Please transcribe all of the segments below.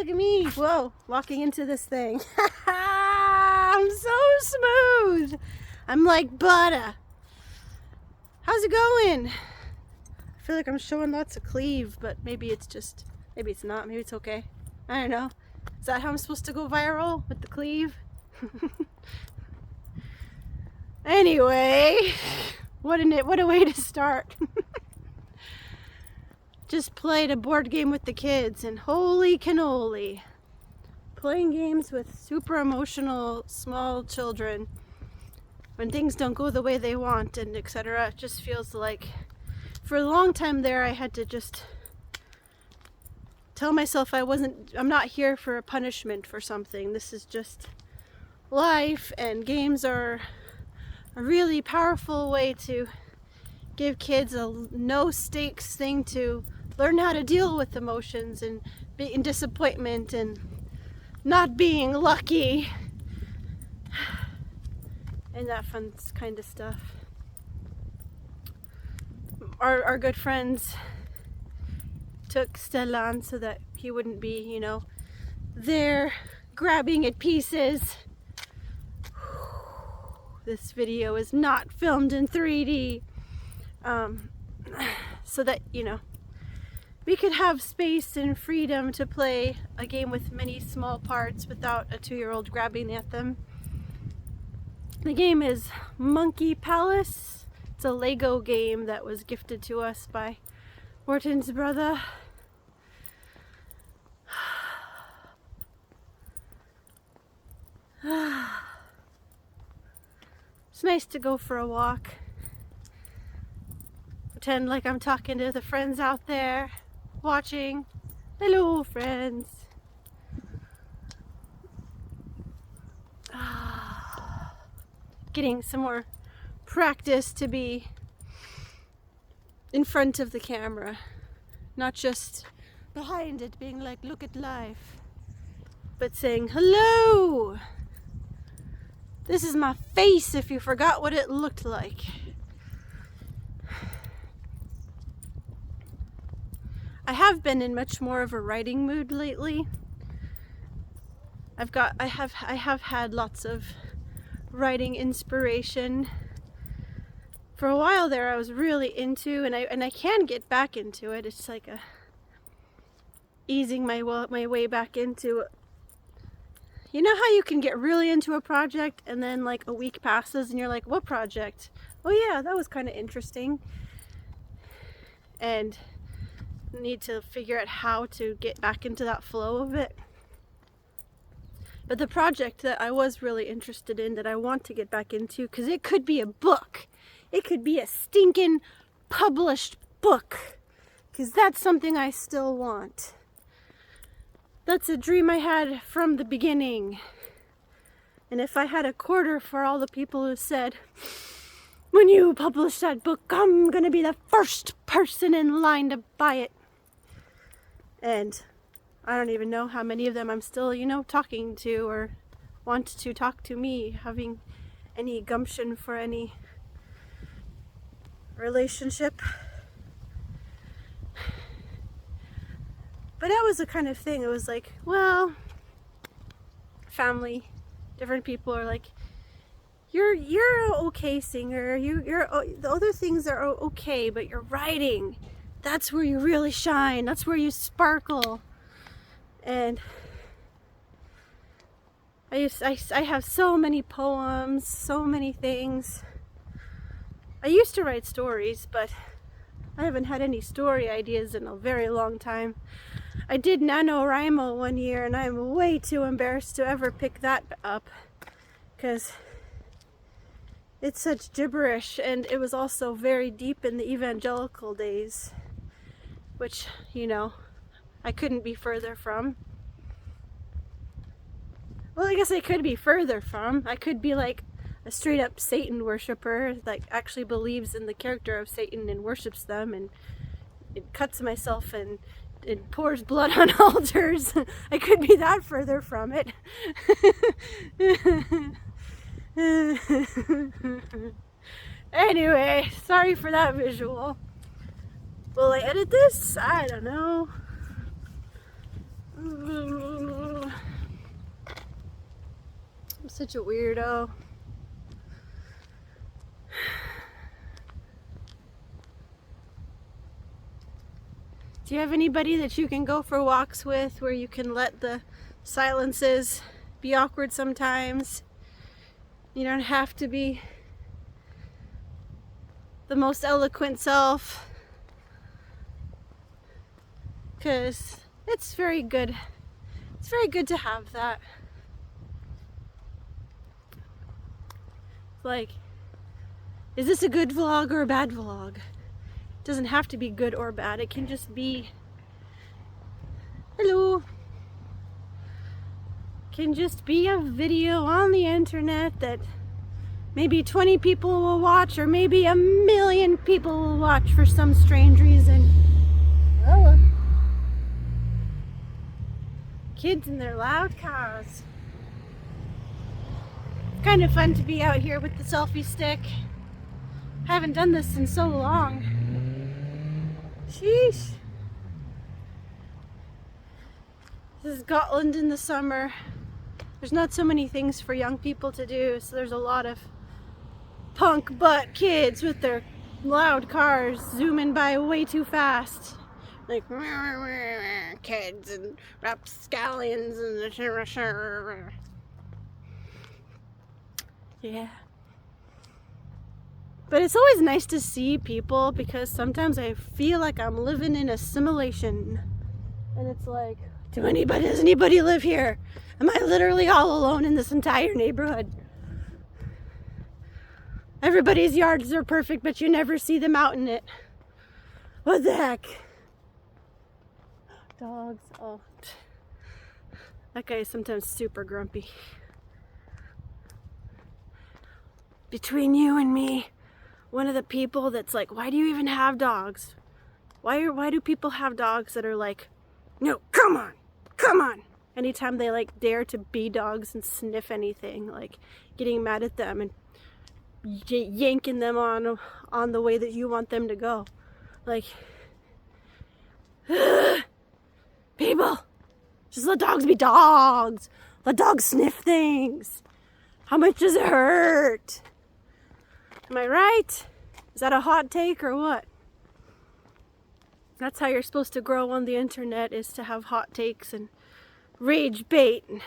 Look at me. Whoa, walking into this thing. I'm so smooth. I'm like butter. How's it going? I feel like I'm showing lots of cleave, but maybe it's not. Maybe it's okay. I don't know. Is that how I'm supposed to go viral? With the cleave? Anyway, what a way to start. Just played a board game with the kids, and holy cannoli. Playing games with super emotional small children when things don't go the way they want and etc. It just feels like for a long time there I had to just tell myself I'm not here for a punishment for something. This is just life, and games are a really powerful way to give kids a no stakes thing to learn how to deal with emotions and be in disappointment and not being lucky and that fun kind of stuff. Our good friends took Stellan so that he wouldn't be, there grabbing at pieces. This video is not filmed in 3D, so that, we could have space and freedom to play a game with many small parts without a 2-year-old grabbing at them. The game is Monkey Palace. It's a Lego game that was gifted to us by Morton's brother. It's nice to go for a walk. Pretend like I'm talking to the friends out there watching. Hello, friends. Getting some more practice to be in front of the camera, not just behind it being like, look at life, but saying hello. This is my face if you forgot what it looked like. I have been in much more of a writing mood lately. I have had lots of writing inspiration. For a while there I was really into, and I can get back into it. It's like easing my way back into. You know how you can get really into a project and then like a week passes and you're like, what project? Oh yeah, that was kind of interesting. And need to figure out how to get back into that flow of it. But the project that I was really interested in, that I want to get back into, because it could be a book. It could be a stinking published book. Because that's something I still want. That's a dream I had from the beginning. And if I had a quarter for all the people who said, when you publish that book, I'm going to be the first person in line to buy it. And I don't even know how many of them I'm still, talking to or want to talk to me, having any gumption for any relationship. But that was the kind of thing, it was like, well, family, different people are like, you're an okay singer, the other things are okay, but your writing, that's where you really shine, that's where you sparkle. And I have so many poems, so many things. I used to write stories, but I haven't had any story ideas in a very long time. I did NaNoWriMo one year, and I'm way too embarrassed to ever pick that up, because it's such gibberish, and it was also very deep in the evangelical days, which, I couldn't be further from. Well, I guess I could be further from. I could be like a straight up Satan worshiper, like actually believes in the character of Satan and worships them, and it cuts myself and it pours blood on altars. I could be that further from it. Anyway, sorry for that visual. Will I edit this? I don't know. I'm such a weirdo. Do you have anybody that you can go for walks with where you can let the silences be awkward sometimes? You don't have to be the most eloquent self, because it's very good. It's very good to have that. Like, is this a good vlog or a bad vlog? It doesn't have to be good or bad. It can just be, hello. It can just be a video on the internet that maybe 20 people will watch, or maybe 1,000,000 people will watch for some strange reason. Oh. Kids in their loud cars. It's kind of fun to be out here with the selfie stick. I haven't done this in so long. Sheesh. This is Scotland in the summer. There's not so many things for young people to do, so there's a lot of punk butt kids with their loud cars zooming by way too fast. Like kids and rapscallions and yeah. But it's always nice to see people, because sometimes I feel like I'm living in a simulation. And it's like, does anybody live here? Am I literally all alone in this entire neighborhood? Everybody's yards are perfect, but you never see them out in it. What the heck? Dogs. Oh. That guy is sometimes super grumpy. Between you and me, one of the people that's like, why do you even have dogs? Why do people have dogs that are like, no, come on. Anytime they like dare to be dogs and sniff anything, like getting mad at them and yanking them on the way that you want them to go. Like, people, just let dogs be dogs. Let dogs sniff things. How much does it hurt? Am I right? Is that a hot take or what? That's how you're supposed to grow on the internet, is to have hot takes and rage bait and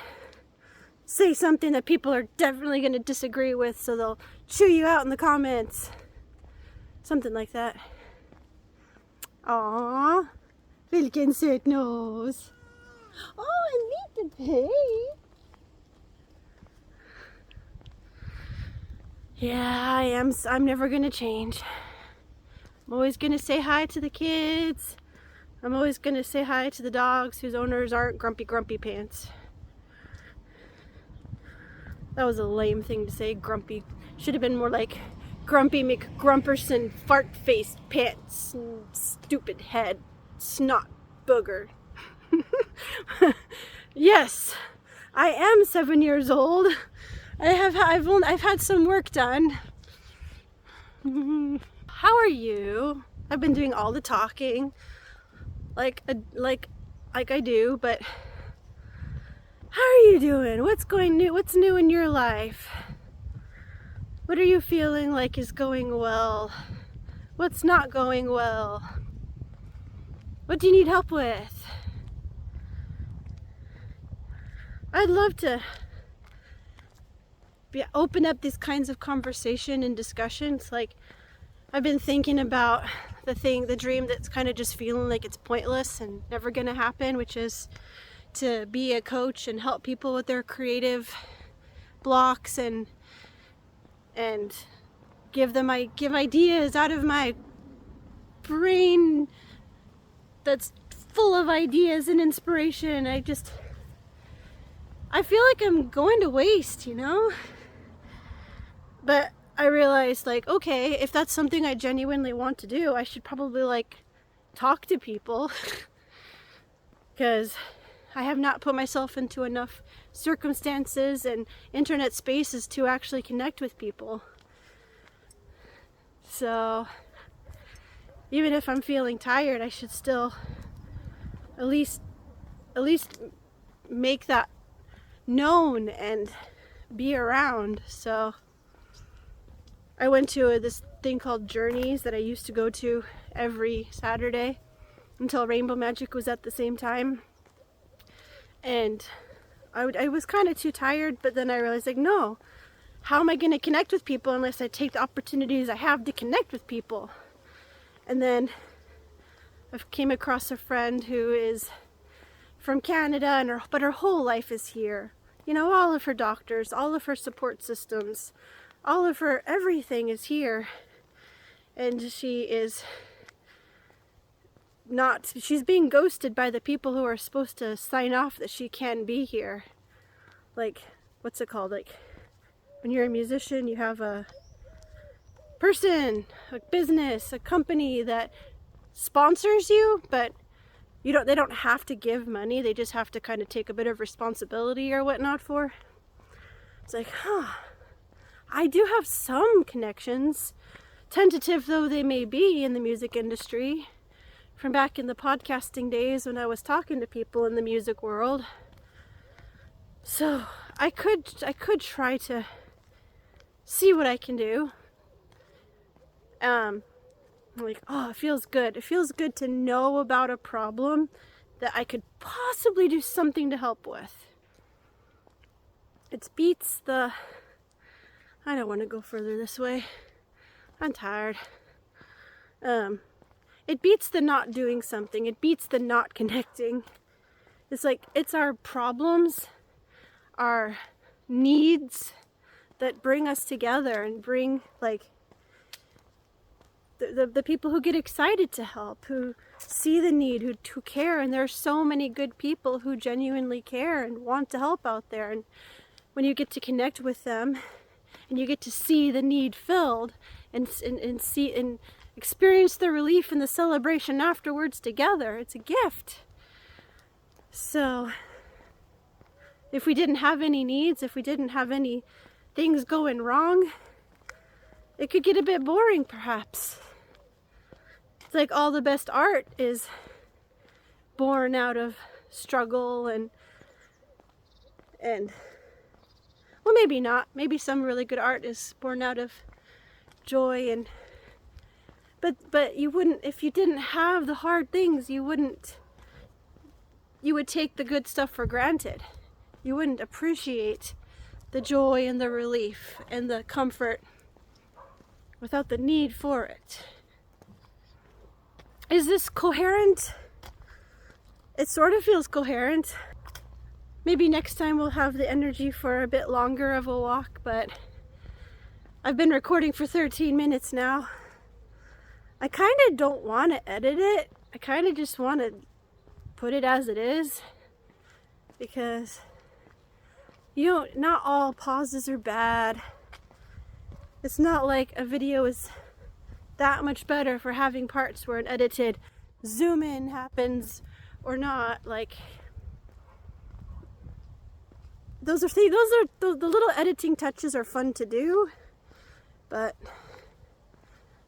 say something that people are definitely going to disagree with, so they'll chew you out in the comments. Something like that. Aww, vilken söt nos. Oh, a little pig. Yeah, I'm never going to change. I'm always going to say hi to the kids. I'm always going to say hi to the dogs whose owners aren't grumpy pants. That was a lame thing to say, grumpy. Should have been more like Grumpy McGrumperson, fart-faced pants, stupid head, snot booger. Yes, I am 7 years old. I've had some work done. How are you? I've been doing all the talking, like I do, but how are you doing? What's new in your life? What are you feeling like is going well? What's not going well? What do you need help with? I'd love to open up these kinds of conversation and discussions. Like, I've been thinking about the dream that's kind of just feeling like it's pointless and never gonna happen, which is to be a coach and help people with their creative blocks and give ideas out of my brain that's full of ideas and inspiration. I feel like I'm going to waste, you know? But I realized, like, okay, if that's something I genuinely want to do, I should probably, like, talk to people. Because I have not put myself into enough circumstances and internet spaces to actually connect with people. So, even if I'm feeling tired, I should still at least at least make that known and be around. So I went to this thing called Journeys that I used to go to every Saturday until Rainbow Magic was at the same time. And I was kind of too tired, but then I realized, like, no, how am I going to connect with people unless I take the opportunities I have to connect with people? And then I came across a friend who is from Canada, but her whole life is here. You know, all of her doctors, all of her support systems, all of her everything is here. And she's being ghosted by the people who are supposed to sign off that she can be here. Like, what's it called? Like, when you're a musician, you have a person, a business, a company that sponsors you, but they don't have to give money. They just have to kind of take a bit of responsibility or whatnot for. It's like, I do have some connections, tentative though they may be, in the music industry from back in the podcasting days when I was talking to people in the music world. So I could try to see what I can do. Like, it feels good. It feels good to know about a problem that I could possibly do something to help with. It beats the... I don't want to go further this way. I'm tired. It beats the not doing something. It beats the not connecting. It's like, it's our problems, our needs that bring us together and bring, like, the people who get excited to help, who see the need, who care. And there are so many good people who genuinely care and want to help out there. And when you get to connect with them and you get to see the need filled and see and experience the relief and the celebration afterwards together, it's a gift. So if we didn't have any needs, if we didn't have any things going wrong, it could get a bit boring perhaps. It's like all the best art is born out of struggle and well, maybe not. Maybe some really good art is born out of joy and but you wouldn't, if you didn't have the hard things, you would take the good stuff for granted. You wouldn't appreciate the joy and the relief and the comfort without the need for it. Is this coherent? It sort of feels coherent. Maybe next time we'll have the energy for a bit longer of a walk, but I've been recording for 13 minutes now. I kind of don't want to edit it. I kind of just want to put it as it is, because not all pauses are bad. It's not like a video is that much better for having parts where an edited zoom in happens or not. Like, the little editing touches are fun to do, but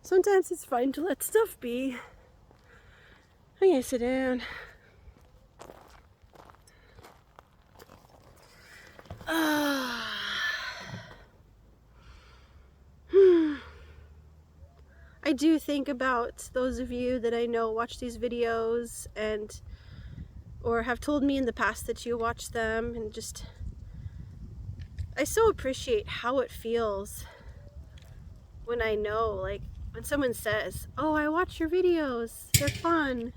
sometimes it's fine to let stuff be. I'm gonna sit down. I do think about those of you that I know watch these videos or have told me in the past that you watch them, and just, I so appreciate how it feels when I know, like, when someone says, "Oh, I watch your videos, they're fun."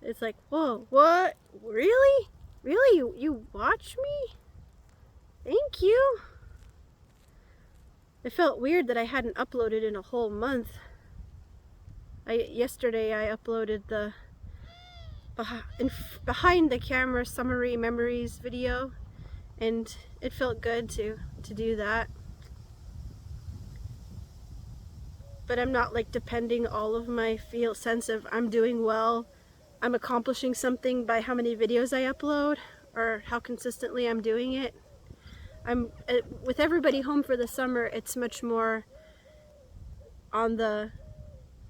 It's like, whoa, what? Really? Really? You watch me? Thank you. It felt weird that I hadn't uploaded in a whole month. Yesterday I uploaded the behind the camera summary memories video, and it felt good to do that. But I'm not like depending all of my sense of I'm doing well, I'm accomplishing something by how many videos I upload or how consistently I'm doing it. With everybody home for the summer, it's much more on the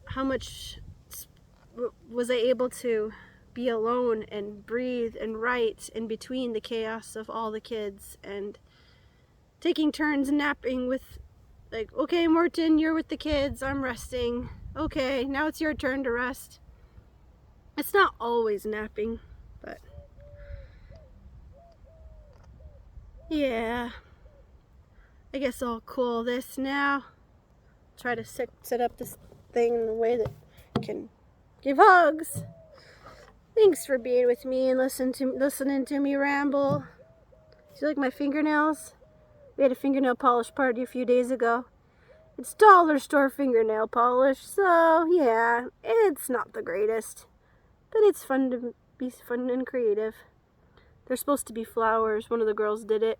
how much was I able to be alone and breathe and write in between the chaos of all the kids, and taking turns napping with, like, okay, Morton, you're with the kids, I'm resting. Okay, now it's your turn to rest. It's not always napping, but yeah. I guess I'll cool this now. Try to set up this thing in a way that can give hugs. Thanks for being with me and listening to me ramble. Do you like my fingernails? We had a fingernail polish party a few days ago. It's dollar store fingernail polish, so yeah, it's not the greatest. But it's fun to be fun and creative. They're supposed to be flowers. One of the girls did it.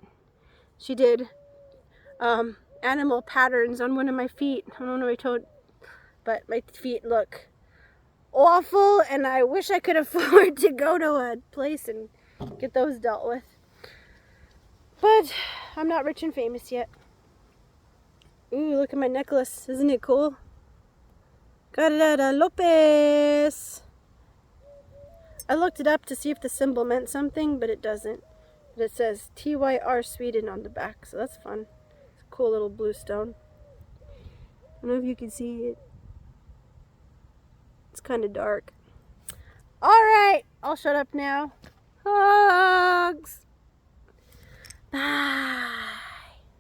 She did animal patterns on one of my feet. I don't know if I told, but my feet look awful, and I wish I could afford to go to a place and get those dealt with. But I'm not rich and famous yet. Ooh, look at my necklace. Isn't it cool? Carrera Lopez. I looked it up to see if the symbol meant something, but it doesn't. But it says TYR Sweden on the back, so that's fun. It's a cool little blue stone. I don't know if you can see it. It's kind of dark. Alright, I'll shut up now. Hugs! Bye.